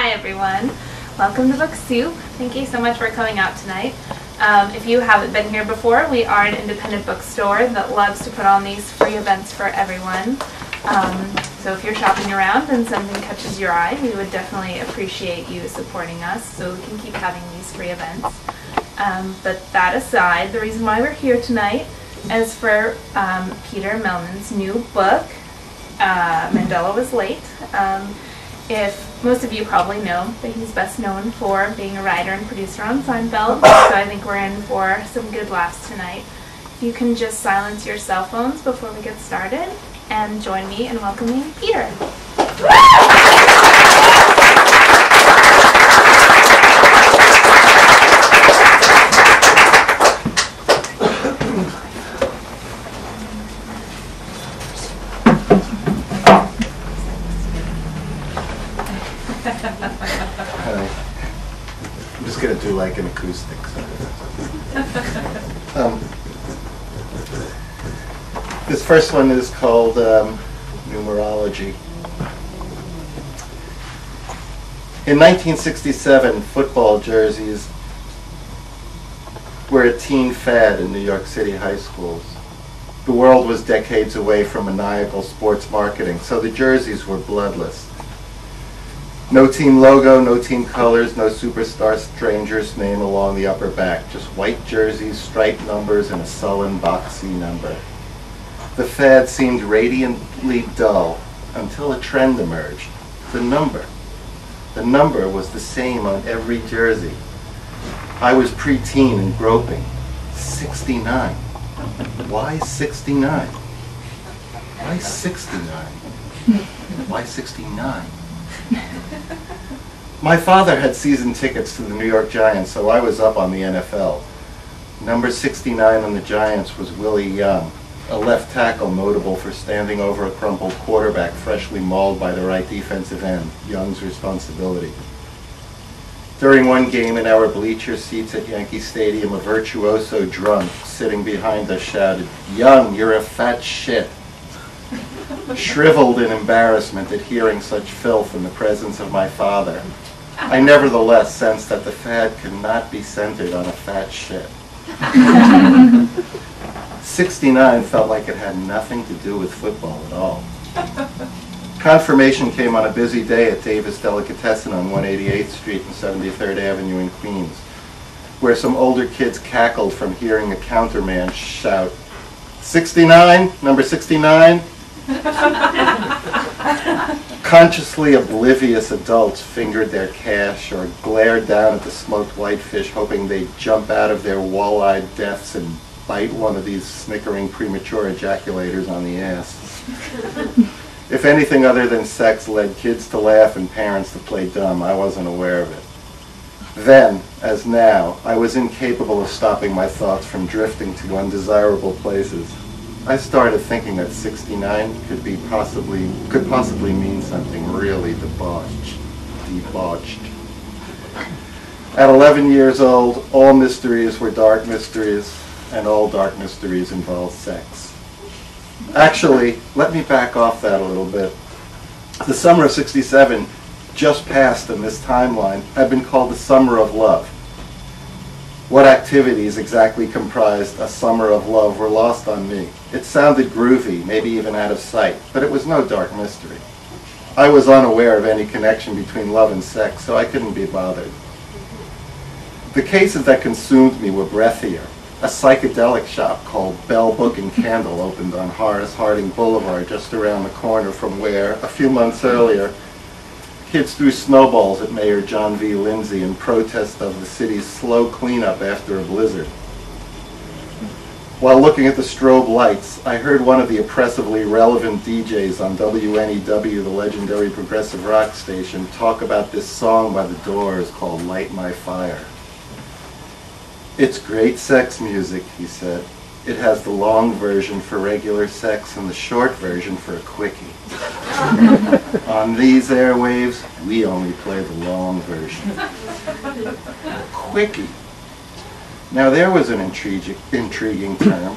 Hi everyone, welcome to Book Soup. Thank you so much for coming out tonight. If you haven't been here before, we are an independent bookstore that loves to put on these free events for everyone. So if you're shopping around and something catches your eye, we would definitely appreciate you supporting us so we can keep having these free events. But that aside, the reason why we're here tonight is for Peter Melman's new book, Mandela Was Late. If most of you probably know that he's best known for being a writer and producer on Seinfeld, so I think we're in for some good laughs tonight. If you can just silence your cell phones before we get started and join me in welcoming Peter. I'm just going to do like an acoustic. This first one is called Numerology. In 1967, football jerseys were a teen fad in New York City high schools. The world was decades away from maniacal sports marketing, so the jerseys were bloodless. No team logo, no team colors, no superstar stranger's name along the upper back. Just white jerseys, striped numbers, and a sullen, boxy number. The fad seemed radiantly dull until a trend emerged. The number. The number was the same on every jersey. I was preteen and groping. 69. Why 69? Why 69? Why 69? My father had season tickets to the New York Giants, so I was up on the NFL. Number 69 on the Giants was Willie Young, a left tackle notable for standing over a crumpled quarterback freshly mauled by the right defensive end, Young's responsibility. During one game in our bleacher seats at Yankee Stadium, a virtuoso drunk sitting behind us shouted, "Young, you're a fat shit." Shriveled in embarrassment at hearing such filth in the presence of my father, I nevertheless sensed that the fad could not be centered on a fat shit. 69 felt like it had nothing to do with football at all. Confirmation came on a busy day at Davis Delicatessen on 188th Street and 73rd Avenue in Queens, where some older kids cackled from hearing a counterman shout, "69, number 69? Consciously oblivious adults fingered their cash or glared down at the smoked whitefish, hoping they'd jump out of their wall-eyed depths and bite one of these snickering premature ejaculators on the ass. If anything other than sex led kids to laugh and parents to play dumb, I wasn't aware of it. Then, as now, I was incapable of stopping my thoughts from drifting to undesirable places. I started thinking that 69 could possibly mean something really debauched. At 11 years old, all mysteries were dark mysteries, and all dark mysteries involved sex. Actually, let me back off that a little bit. The summer of '67, just passed in this timeline, had been called the Summer of Love. What activities exactly comprised a summer of love were lost on me. It sounded groovy, maybe even out of sight, but it was no dark mystery. I was unaware of any connection between love and sex, so I couldn't be bothered. The cases that consumed me were breathier. A psychedelic shop called Bell Book and Candle opened on Horace Harding Boulevard just around the corner from where, a few months earlier, kids threw snowballs at Mayor John V. Lindsay in protest of the city's slow cleanup after a blizzard. While looking at the strobe lights, I heard one of the oppressively relevant DJs on WNEW, the legendary progressive rock station, talk about this song by the Doors called "Light My Fire." "It's great sex music," he said. "It has the long version for regular sex and the short version for a quickie. On these airwaves, we only play the long version." Quickie. Now there was an intriguing term.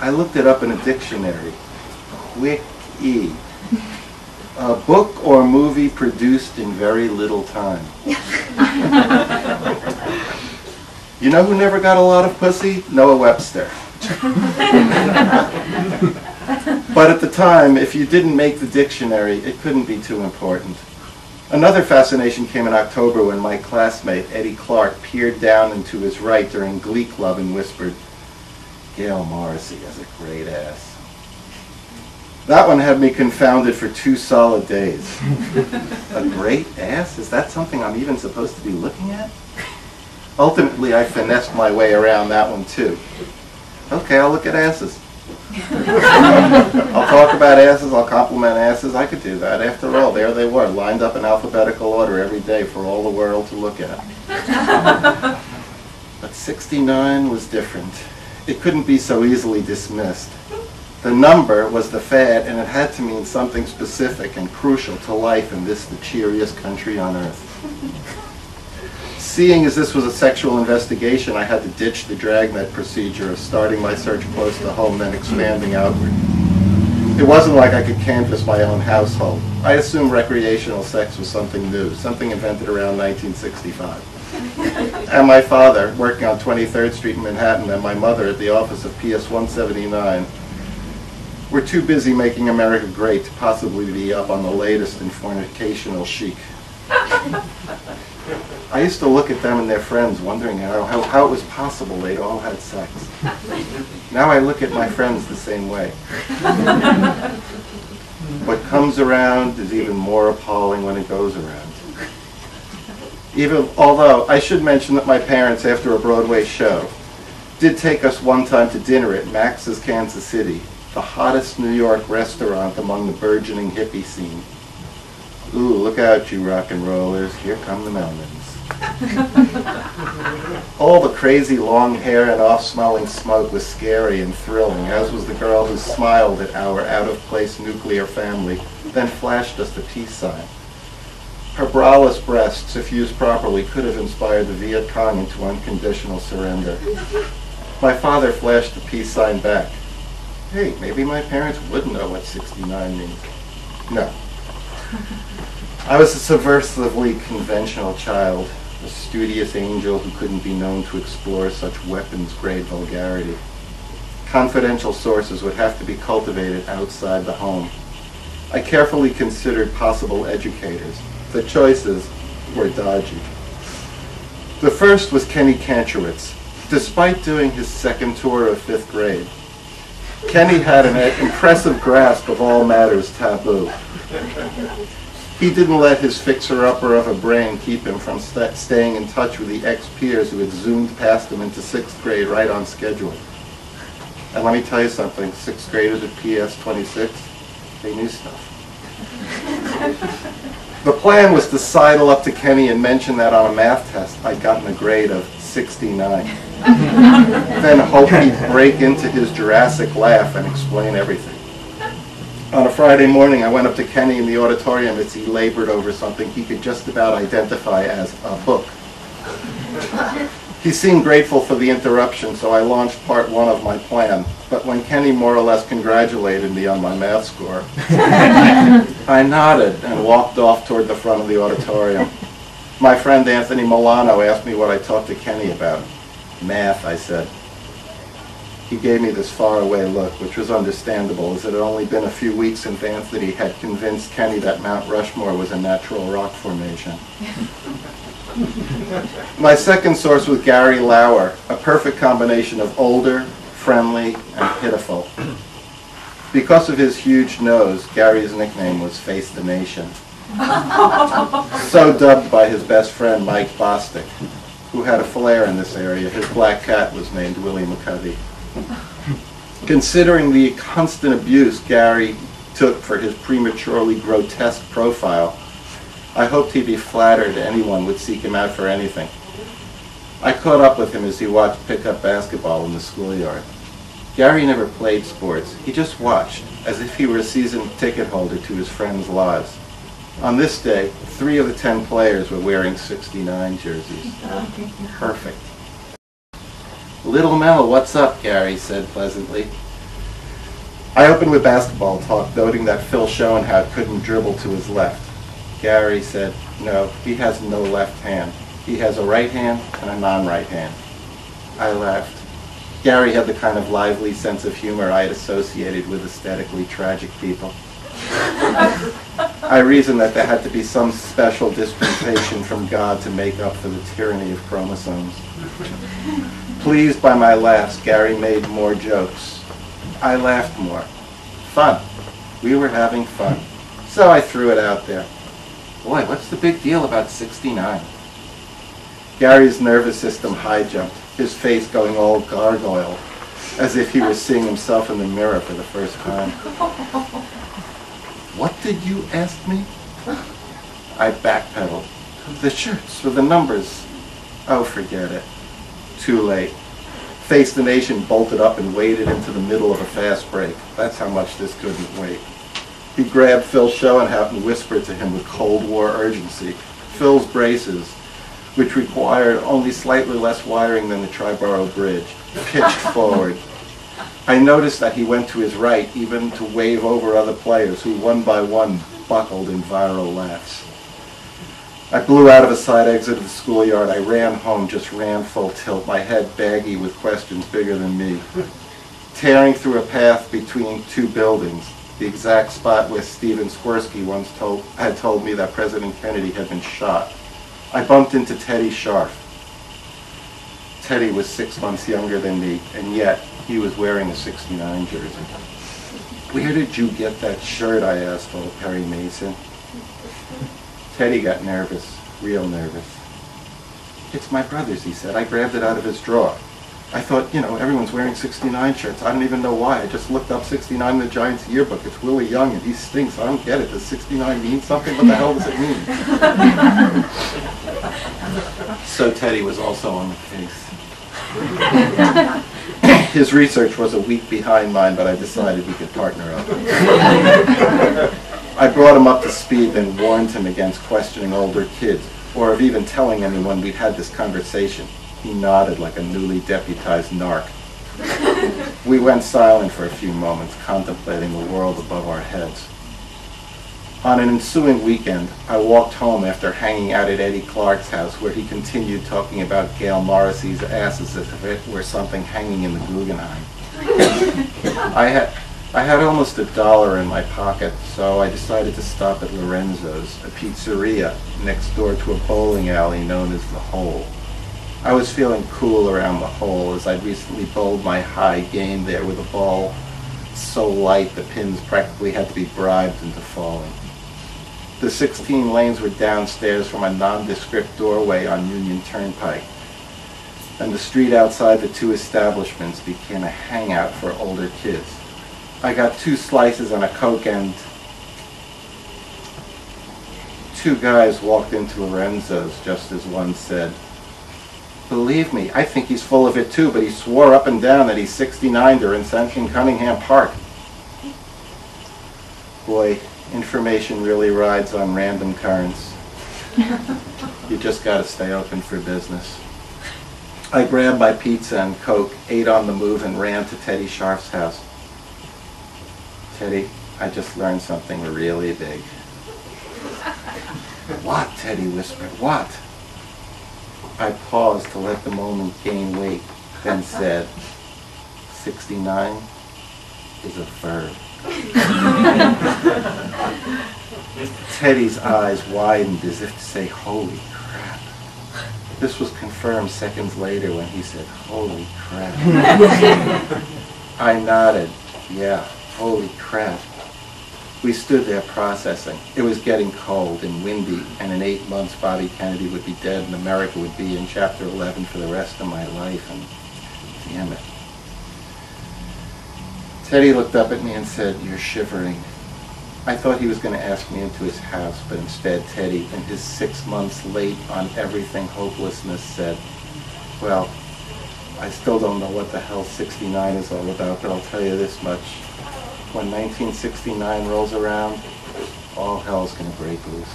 I looked it up in a dictionary. Quickie. A book or movie produced in very little time. You know who never got a lot of pussy? Noah Webster. But at the time, if you didn't make the dictionary, it couldn't be too important. Another fascination came in October when my classmate, Eddie Clark, peered down into his right during Glee Club and whispered, "Gail Morrissey has a great ass." That one had me confounded for 2 solid days. A great ass? Is that something I'm even supposed to be looking at? Ultimately, I finessed my way around that one too. Okay, I'll look at asses. I'll talk about asses, I'll compliment asses, I could do that. After all, there they were, lined up in alphabetical order every day for all the world to look at. But 69 was different. It couldn't be so easily dismissed. The number was the fad, and it had to mean something specific and crucial to life in this, the cheeriest country on earth. Seeing as this was a sexual investigation, I had to ditch the dragnet procedure of starting my search close to home, then expanding outward. It wasn't like I could canvass my own household. I assumed recreational sex was something new, something invented around 1965. And my father, working on 23rd Street in Manhattan, and my mother at the office of PS 179, were too busy making America great to possibly be up on the latest in fornicational chic. I used to look at them and their friends, wondering how it was possible they'd all had sex. Now I look at my friends the same way. What comes around is even more appalling when it goes around. Although, I should mention that my parents, after a Broadway show, did take us one time to dinner at Max's Kansas City, the hottest New York restaurant among the burgeoning hippie scene. Ooh, look out, you rock and rollers. Here come the Melmans. All the crazy long hair and off-smelling smoke was scary and thrilling, as was the girl who smiled at our out-of-place nuclear family, then flashed us the peace sign. Her braless breasts, if used properly, could have inspired the Viet Cong into unconditional surrender. My father flashed the peace sign back. Hey, maybe my parents would know what 69 means. No. I was a subversively conventional child, a studious angel who couldn't be known to explore such weapons-grade vulgarity. Confidential sources would have to be cultivated outside the home. I carefully considered possible educators. The choices were dodgy. The first was Kenny Kantrowitz. Despite doing his second tour of 5th grade, Kenny had an impressive grasp of all matters taboo. He didn't let his fixer-upper of a brain keep him from staying in touch with the ex-peers who had zoomed past him into 6th grade right on schedule. And let me tell you something, 6th graders at PS 26, they knew stuff. The plan was to sidle up to Kenny and mention that on a math test I'd gotten a grade of 69. Then hope he'd break into his Jurassic laugh and explain everything. On a Friday morning, I went up to Kenny in the auditorium as he labored over something he could just about identify as a book. He seemed grateful for the interruption, so I launched part 1 of my plan. But when Kenny more or less congratulated me on my math score, I nodded and walked off toward the front of the auditorium. My friend Anthony Milano asked me what I talked to Kenny about. Math, I said. He gave me this faraway look, which was understandable, as it had only been a few weeks since Anthony had convinced Kenny that Mount Rushmore was a natural rock formation. My second source was Gary Lauer, a perfect combination of older, friendly, and pitiful. Because of his huge nose, Gary's nickname was Face the Nation. So dubbed by his best friend, Mike Bostic, who had a flair in this area. His black cat was named Willie McCovey. Considering the constant abuse Gary took for his prematurely grotesque profile, I hoped he'd be flattered anyone would seek him out for anything. I caught up with him as he watched pickup basketball in the schoolyard. Gary never played sports. He just watched, as if he were a season ticket holder to his friends' lives. On this day, 3 of the 10 players were wearing 69 jerseys. Perfect. Little Mel, what's up? Gary said pleasantly. I opened with basketball talk, noting that Phil Schoenhout couldn't dribble to his left. Gary said, no, he has no left hand. He has a right hand and a non-right hand. I laughed. Gary had the kind of lively sense of humor I had associated with aesthetically tragic people. I reasoned that there had to be some special dispensation from God to make up for the tyranny of chromosomes. Pleased by my laughs, Gary made more jokes. I laughed more. Fun. We were having fun. So I threw it out there. Boy, what's the big deal about 69? Gary's nervous system high-jumped, his face going all gargoyle, as if he were seeing himself in the mirror for the first time. What did you ask me? I backpedaled. The shirts with the numbers. Oh, forget it. Too late. Face the Nation bolted up and waded into the middle of a fast break. That's how much this couldn't wait. He grabbed Phil Schoenhout and whispered to him with Cold War urgency. Phil's braces, which required only slightly less wiring than the Triborough Bridge, pitched forward. I noticed that he went to his right, even to wave over other players who one by one buckled in viral laughs. I blew out of a side exit of the schoolyard. I ran home, just ran full tilt, my head baggy with questions bigger than me. Tearing through a path between two buildings, the exact spot where Stephen Swirsky once had told me that President Kennedy had been shot, I bumped into Teddy Scharf. Teddy was 6 months younger than me, and yet he was wearing a 69 jersey. Where did you get that shirt? I asked old Perry Mason. Teddy got nervous, real nervous. It's my brother's, he said. I grabbed it out of his drawer. I thought, you know, everyone's wearing 69 shirts. I don't even know why. I just looked up 69 in the Giants yearbook. It's Willie Young and he stinks. I don't get it. Does 69 mean something? What the hell does it mean? So Teddy was also on the case. His research was a week behind mine, but I decided we could partner up. I brought him up to speed, then warned him against questioning older kids, or of even telling anyone we'd had this conversation. He nodded like a newly deputized narc. We went silent for a few moments, contemplating the world above our heads. On an ensuing weekend, I walked home after hanging out at Eddie Clark's house, where he continued talking about Gail Morrissey's ass as if it were something hanging in the Guggenheim. I had almost $1 in my pocket, so I decided to stop at Lorenzo's, a pizzeria next door to a bowling alley known as The Hole. I was feeling cool around The Hole, as I'd recently bowled my high game there with a ball so light the pins practically had to be bribed into falling. The 16 lanes were downstairs from a nondescript doorway on Union Turnpike, and the street outside the two establishments became a hangout for older kids. I got 2 slices and a Coke, and 2 guys walked into Lorenzo's just as one said, "Believe me, I think he's full of it too, but he swore up and down that he's 69 during in Cunningham Park." Boy, information really rides on random currents. You just gotta stay open for business. I grabbed my pizza and Coke, ate on the move, and ran to Teddy Scharf's house. "Teddy, I just learned something really big." "What?" Teddy whispered. "What?" I paused to let the moment gain weight, then said, 69 is a verb. Teddy's eyes widened as if to say, "Holy crap." This was confirmed seconds later when he said, "Holy crap." I nodded. Yeah, holy crap. We stood there processing. It was getting cold and windy, and in 8 months Bobby Kennedy would be dead and America would be in Chapter 11 for the rest of my life, and damn it. Teddy looked up at me and said, "You're shivering." I thought he was going to ask me into his house, but instead Teddy, in his 6 months late on everything hopelessness, said, "Well, I still don't know what the hell 69 is all about, but I'll tell you this much. When 1969 rolls around, all hell's going to break loose."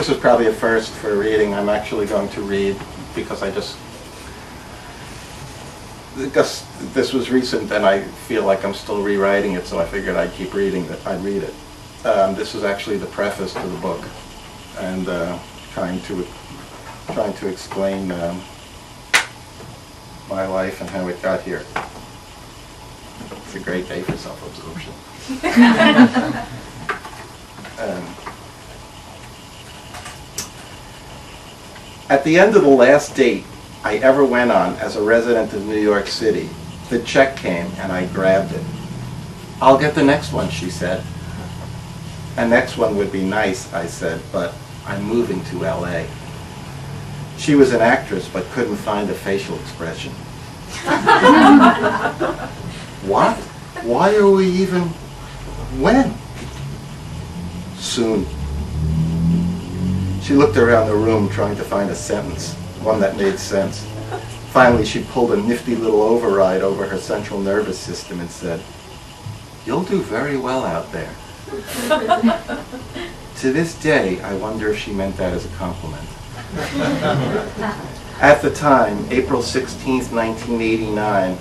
this was probably a first for reading. I'm actually going to read because this was recent and I feel like I'm still rewriting it, so I figured I'd keep reading it. I'd read it. This is actually the preface to the book, and trying to explain my life and how it got here. It's a great day for self-absorption. At the end of the last date I ever went on as a resident of New York City, the check came and I grabbed it. "I'll get the next one," she said. "A next one would be nice," I said, "but I'm moving to LA." She was an actress but couldn't find a facial expression. "What? Why are we even... when?" "Soon." She looked around the room trying to find a sentence, one that made sense. Finally, she pulled a nifty little override over her central nervous system and said, "You'll do very well out there." To this day, I wonder if she meant that as a compliment. At the time, April 16th, 1989,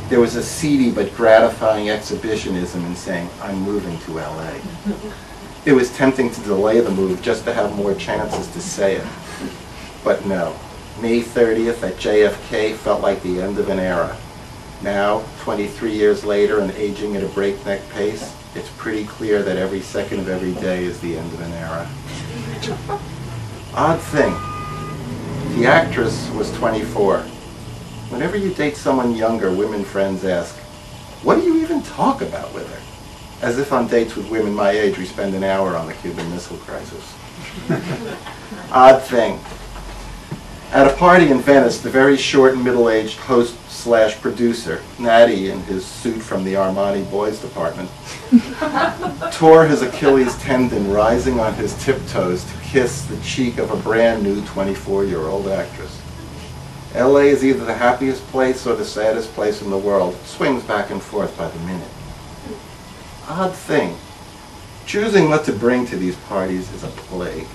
there was a seedy but gratifying exhibitionism in saying, "I'm moving to LA." It was tempting to delay the move just to have more chances to say it. But no, May 30th at JFK felt like the end of an era. Now, 23 years later and aging at a breakneck pace, it's pretty clear that every second of every day is the end of an era. Odd thing, the actress was 24. Whenever you date someone younger, women friends ask, "What do you even talk about with her?" As if on dates with women my age we spend an hour on the Cuban Missile Crisis. Odd thing. At a party in Venice, the very short and middle-aged host/producer, Natty in his suit from the Armani Boys Department, tore his Achilles tendon rising on his tiptoes to kiss the cheek of a brand new 24-year-old actress. LA is either the happiest place or the saddest place in the world. It swings back and forth by the minute. Odd thing. Choosing what to bring to these parties is a plague.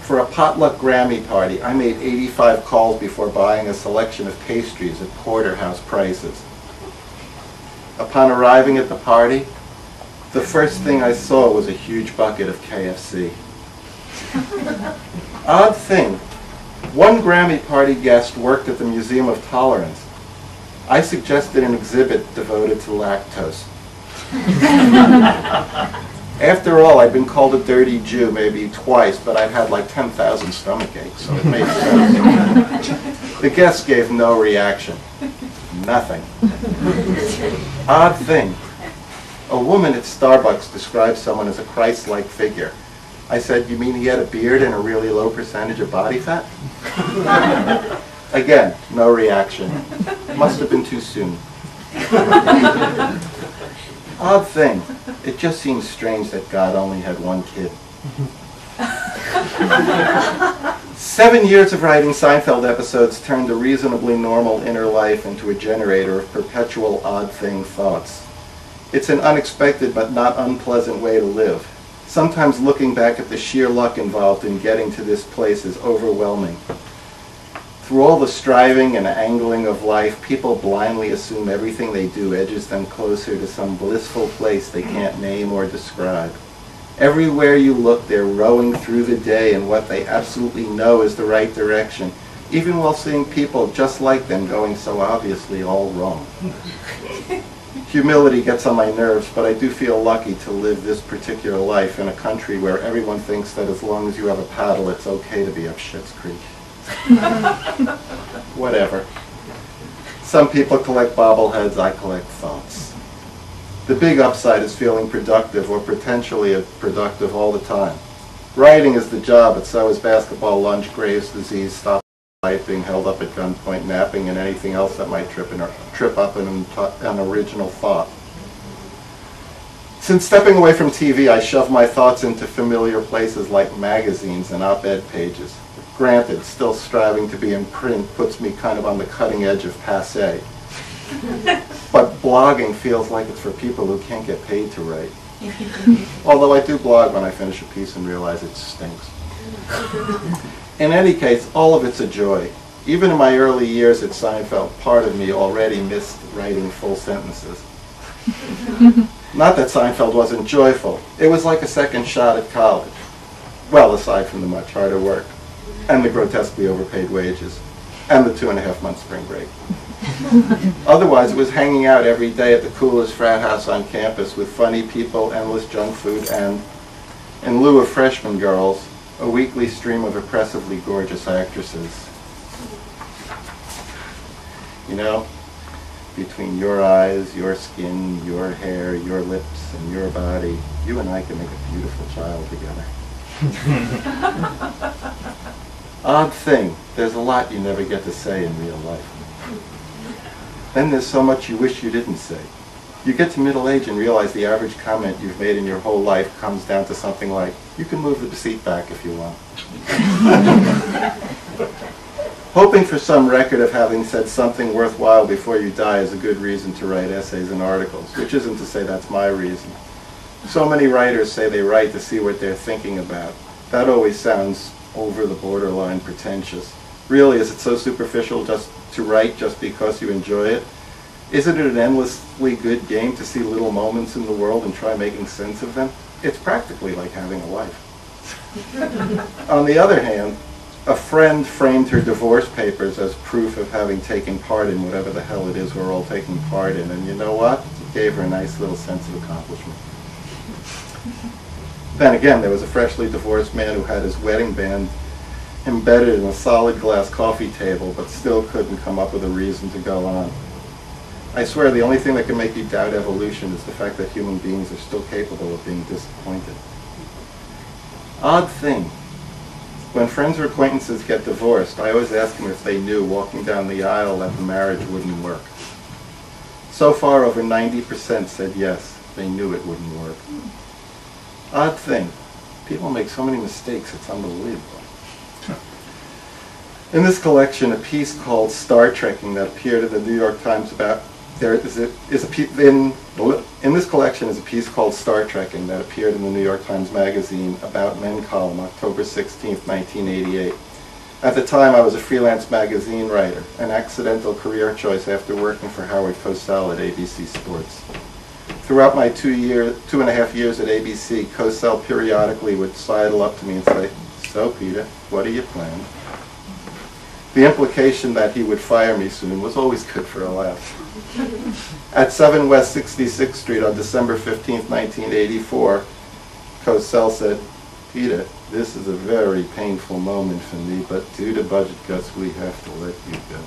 For a potluck Grammy party, I made 85 calls before buying a selection of pastries at porterhouse prices. Upon arriving at the party, the first thing I saw was a huge bucket of KFC. Odd thing. One Grammy party guest worked at the Museum of Tolerance. I suggested an exhibit devoted to lactose. After all, I'd been called a dirty Jew maybe twice, but I'd had like 10,000 stomach aches, so it made sense. The guests gave no reaction. Nothing. Odd thing. A woman at Starbucks described someone as a Christ-like figure. I said, "You mean he had a beard and a really low percentage of body fat?" Again, no reaction. Must have been too soon. Odd thing. It just seems strange that God only had one kid. 7 years of writing Seinfeld episodes turned a reasonably normal inner life into a generator of perpetual odd thing thoughts. It's an unexpected but not unpleasant way to live. Sometimes looking back at the sheer luck involved in getting to this place is overwhelming. Through all the striving and angling of life, people blindly assume everything they do edges them closer to some blissful place they can't name or describe. Everywhere you look, they're rowing through the day in what they absolutely know is the right direction, even while seeing people just like them going so obviously all wrong. Humility gets on my nerves, but I do feel lucky to live this particular life in a country where everyone thinks that as long as you have a paddle, it's okay to be up Schitt's Creek. Whatever. Some people collect bobbleheads, I collect thoughts. The big upside is feeling productive or potentially productive all the time. Writing is the job, but so is basketball, lunch, Graves' disease, stop light, being held up at gunpoint, napping, and anything else that might trip up an original thought. Since stepping away from TV, I shove my thoughts into familiar places like magazines and op-ed pages. Granted, still striving to be in print puts me kind of on the cutting edge of passé. But blogging feels like it's for people who can't get paid to write. Although I do blog when I finish a piece and realize it stinks. In any case, all of it's a joy. Even in my early years at Seinfeld, part of me already missed writing full sentences. Not that Seinfeld wasn't joyful. It was like a second shot at college. Well, aside from the much harder work, and the grotesquely overpaid wages, and the 2.5-month spring break. Otherwise, it was hanging out every day at the coolest frat house on campus with funny people, endless junk food, and, in lieu of freshman girls, a weekly stream of oppressively gorgeous actresses. You know, between your eyes, your skin, your hair, your lips, and your body, you and I can make a beautiful child together. Odd thing, there's a lot you never get to say in real life. Then there's so much you wish you didn't say. You get to middle age and realize the average comment you've made in your whole life comes down to something like, you can move the seat back if you want. Hoping for some record of having said something worthwhile before you die is a good reason to write essays and articles, which isn't to say that's my reason. So many writers say they write to see what they're thinking about. That always sounds over the borderline pretentious. Really, is it so superficial just to write just because you enjoy it? Isn't it an endlessly good game to see little moments in the world and try making sense of them? It's practically like having a life. On the other hand, a friend framed her divorce papers as proof of having taken part in whatever the hell it is we're all taking part in, and you know what? It gave her a nice little sense of accomplishment. Then again, there was a freshly divorced man who had his wedding band embedded in a solid glass coffee table, but still couldn't come up with a reason to go on. I swear the only thing that can make you doubt evolution is the fact that human beings are still capable of being disappointed. Odd thing. When friends or acquaintances get divorced, I always ask them if they knew walking down the aisle that the marriage wouldn't work. So far, over 90% said yes, they knew it wouldn't work. Odd thing. People make so many mistakes, it's unbelievable. In this collection, a piece called Star Trekking that appeared in the New York Times about in this collection is a piece called Star Trekking that appeared in the New York Times Magazine About Men column, October 16, 1988. At the time, I was a freelance magazine writer, an accidental career choice after working for Howard Cosell at ABC Sports. Throughout my 2.5 years at ABC, Cosell periodically would sidle up to me and say, "So, Peter, what are your plans?" The implication that he would fire me soon was always good for a laugh. At 7 West 66th Street on December 15, 1984, Cosell said, "Peter, this is a very painful moment for me, but due to budget cuts, we have to let you go."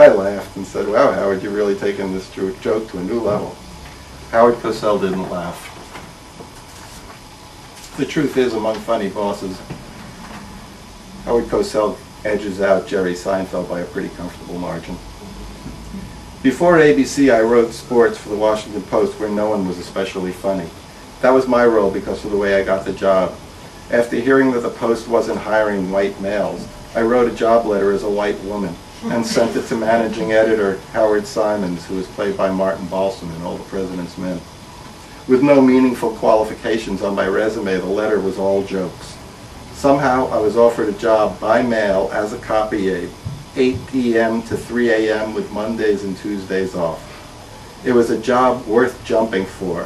I laughed and said, "Wow, Howard, you're really taking this joke to a new level." Howard Cosell didn't laugh. The truth is, among funny bosses, Howard Cosell edges out Jerry Seinfeld by a pretty comfortable margin. Before ABC, I wrote sports for the Washington Post, where no one was especially funny. That was my role because of the way I got the job. After hearing that the Post wasn't hiring white males, I wrote a job letter as a white woman and sent it to managing editor Howard Simons, who was played by Martin Balsam in All the President's Men. With no meaningful qualifications on my resume, the letter was all jokes. Somehow, I was offered a job by mail as a copy aide, 8 p.m. to 3 a.m. with Mondays and Tuesdays off. It was a job worth jumping for.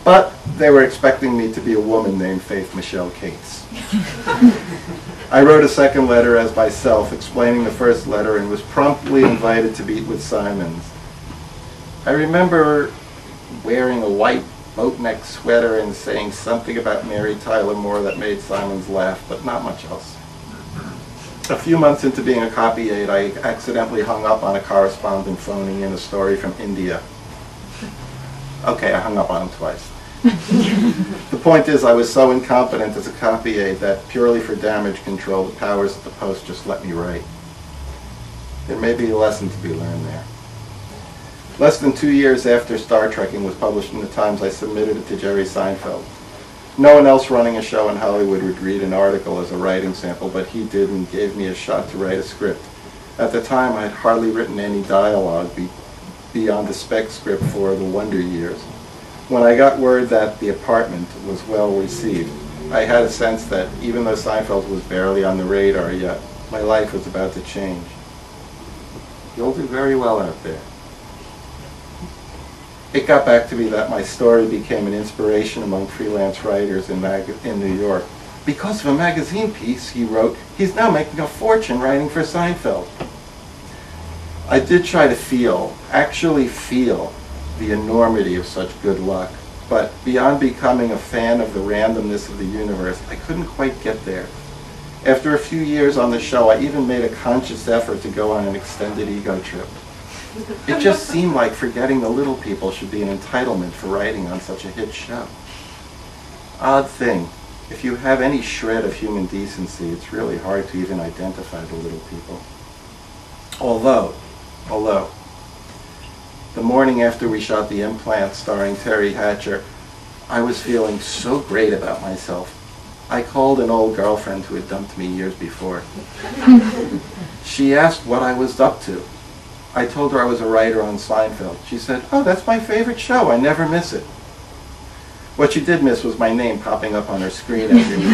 But they were expecting me to be a woman named Faith Michelle Cates. I wrote a second letter as myself, explaining the first letter, and was promptly invited to meet with Simons. I remember wearing a white boat-neck sweater and saying something about Mary Tyler Moore that made Simons laugh, but not much else. A few months into being a copy aide, I accidentally hung up on a correspondent phoning in a story from India. Okay, I hung up on him twice. The point is, I was so incompetent as a copy aide that purely for damage control, the powers at the Post just let me write. There may be a lesson to be learned there. Less than 2 years after Star Trekking was published in the Times, I submitted it to Jerry Seinfeld. No one else running a show in Hollywood would read an article as a writing sample, but he did and gave me a shot to write a script. At the time, I had hardly written any dialogue beyond the spec script for The Wonder Years. When I got word that The Apartment was well received, I had a sense that even though Seinfeld was barely on the radar yet, my life was about to change. You'll do very well out there. It got back to me that my story became an inspiration among freelance writers in New York. Because of a magazine piece he wrote, he's now making a fortune writing for Seinfeld. I did try to actually feel, the enormity of such good luck. But beyond becoming a fan of the randomness of the universe, I couldn't quite get there. After a few years on the show, I even made a conscious effort to go on an extended ego trip. It just seemed like forgetting the little people should be an entitlement for writing on such a hit show. Odd thing, if you have any shred of human decency, it's really hard to even identify the little people. Although, the morning after we shot The Implant starring Terry Hatcher, I was feeling so great about myself. I called an old girlfriend who had dumped me years before. She asked what I was up to. I told her I was a writer on Seinfeld. She said, "Oh, that's my favorite show. I never miss it." What she did miss was my name popping up on her screen every week.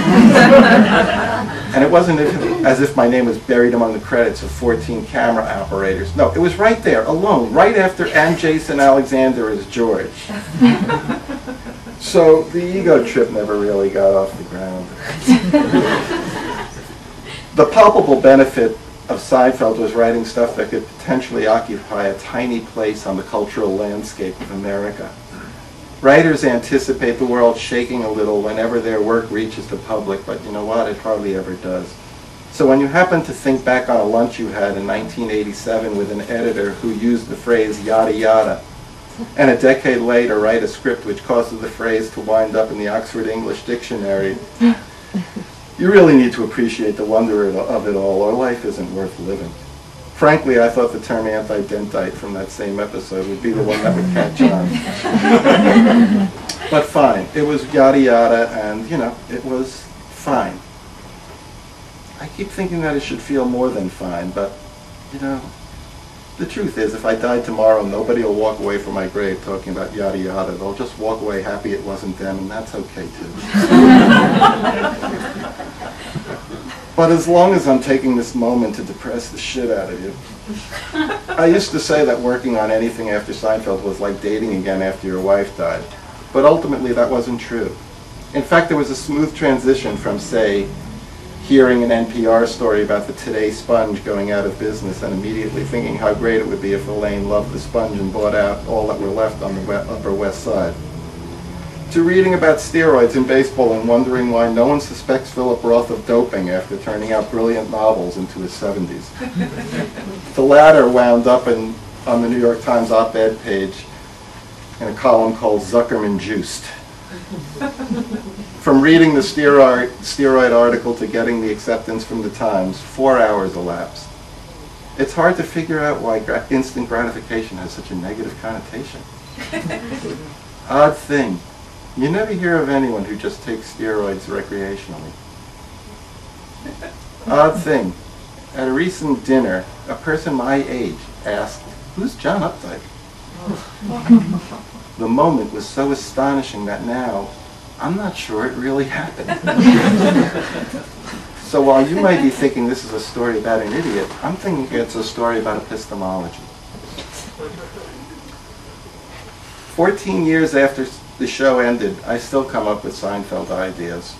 And it wasn't as if my name was buried among the credits of 14 camera operators. No, it was right there, alone, right after "and Jason Alexander as George." So the ego trip never really got off the ground. The palpable benefit of Seinfeld was writing stuff that could potentially occupy a tiny place on the cultural landscape of America. Writers anticipate the world shaking a little whenever their work reaches the public, but you know what? It hardly ever does. So when you happen to think back on a lunch you had in 1987 with an editor who used the phrase yada yada, and a decade later write a script which causes the phrase to wind up in the Oxford English Dictionary, you really need to appreciate the wonder of it all, or life isn't worth living. Frankly, I thought the term anti-dentite from that same episode would be the one that would catch on. But fine, it was yada yada, and you know, it was fine. I keep thinking that it should feel more than fine, but you know, the truth is, if I died tomorrow, nobody will walk away from my grave talking about yada yada. They'll just walk away happy it wasn't them, and that's okay too. But as long as I'm taking this moment to depress the shit out of you. I used to say that working on anything after Seinfeld was like dating again after your wife died. But ultimately that wasn't true. In fact, there was a smooth transition from, say, hearing an NPR story about the Today Sponge going out of business and immediately thinking how great it would be if Elaine loved the sponge and bought out all that were left on the Upper West Side, to reading about steroids in baseball and wondering why no one suspects Philip Roth of doping after turning out brilliant novels into his 70s. The latter wound up on the New York Times op-ed page in a column called Zuckerman Juiced. From reading the steroid article to getting the acceptance from the Times, 4 hours elapsed. It's hard to figure out why instant gratification has such a negative connotation. Odd thing. You never hear of anyone who just takes steroids recreationally. Odd thing. At a recent dinner, a person my age asked, "Who's John Updike?" The moment was so astonishing that now, I'm not sure it really happened. So while you might be thinking this is a story about an idiot, I'm thinking it's a story about epistemology. 14 years after the show ended, I still come up with Seinfeld ideas.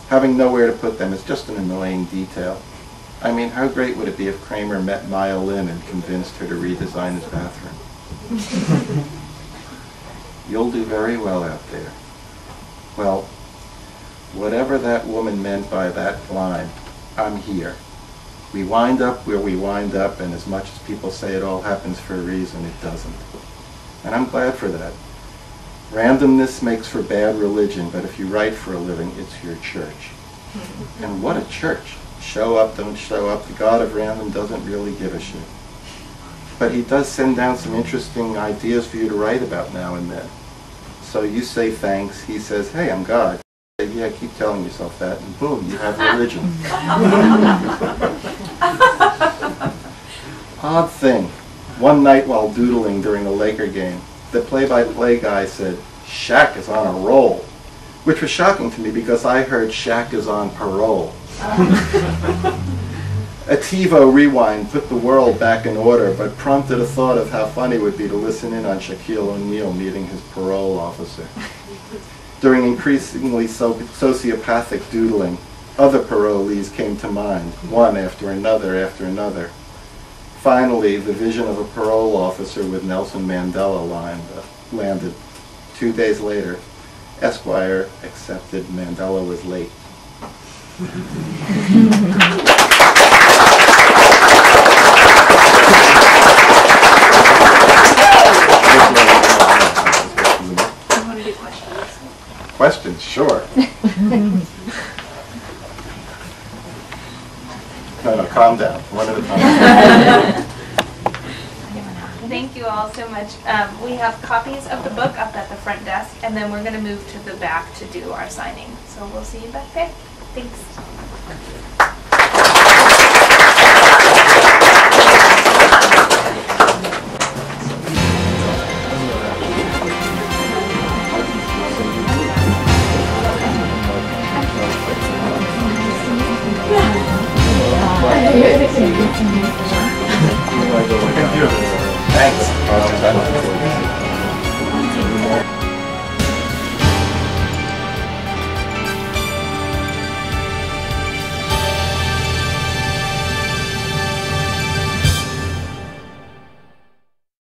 Having nowhere to put them is just an annoying detail. I mean, how great would it be if Kramer met Maya Lin and convinced her to redesign his bathroom? You'll do very well out there. Well, whatever that woman meant by that line, I'm here. We wind up where we wind up, and as much as people say it all happens for a reason, it doesn't. And I'm glad for that. Randomness makes for bad religion, but if you write for a living, it's your church. And what a church. Show up, don't show up. The God of random doesn't really give a shit. But he does send down some interesting ideas for you to write about now and then. So you say thanks, he says, "Hey, I'm God." You say, "Yeah, keep telling yourself that," and boom, you have religion. Odd thing. One night while doodling during a Laker game, the play-by-play guy said, "Shaq is on a roll." which was shocking to me because I heard Shaq is on parole. A TiVo rewind put the world back in order, but prompted a thought of how funny it would be to listen in on Shaquille O'Neal meeting his parole officer. During increasingly sociopathic doodling, other parolees came to mind, one after another after another. Finally, the vision of a parole officer with Nelson Mandela landed. 2 days later, Esquire accepted Mandela Was Late. I want to do questions. Questions, sure. No, calm down. One at a time. Thank you all so much. We have copies of the book up at the front desk, and then we're going to move to the back to do our signing. So we'll see you back there. Thanks. Thanks.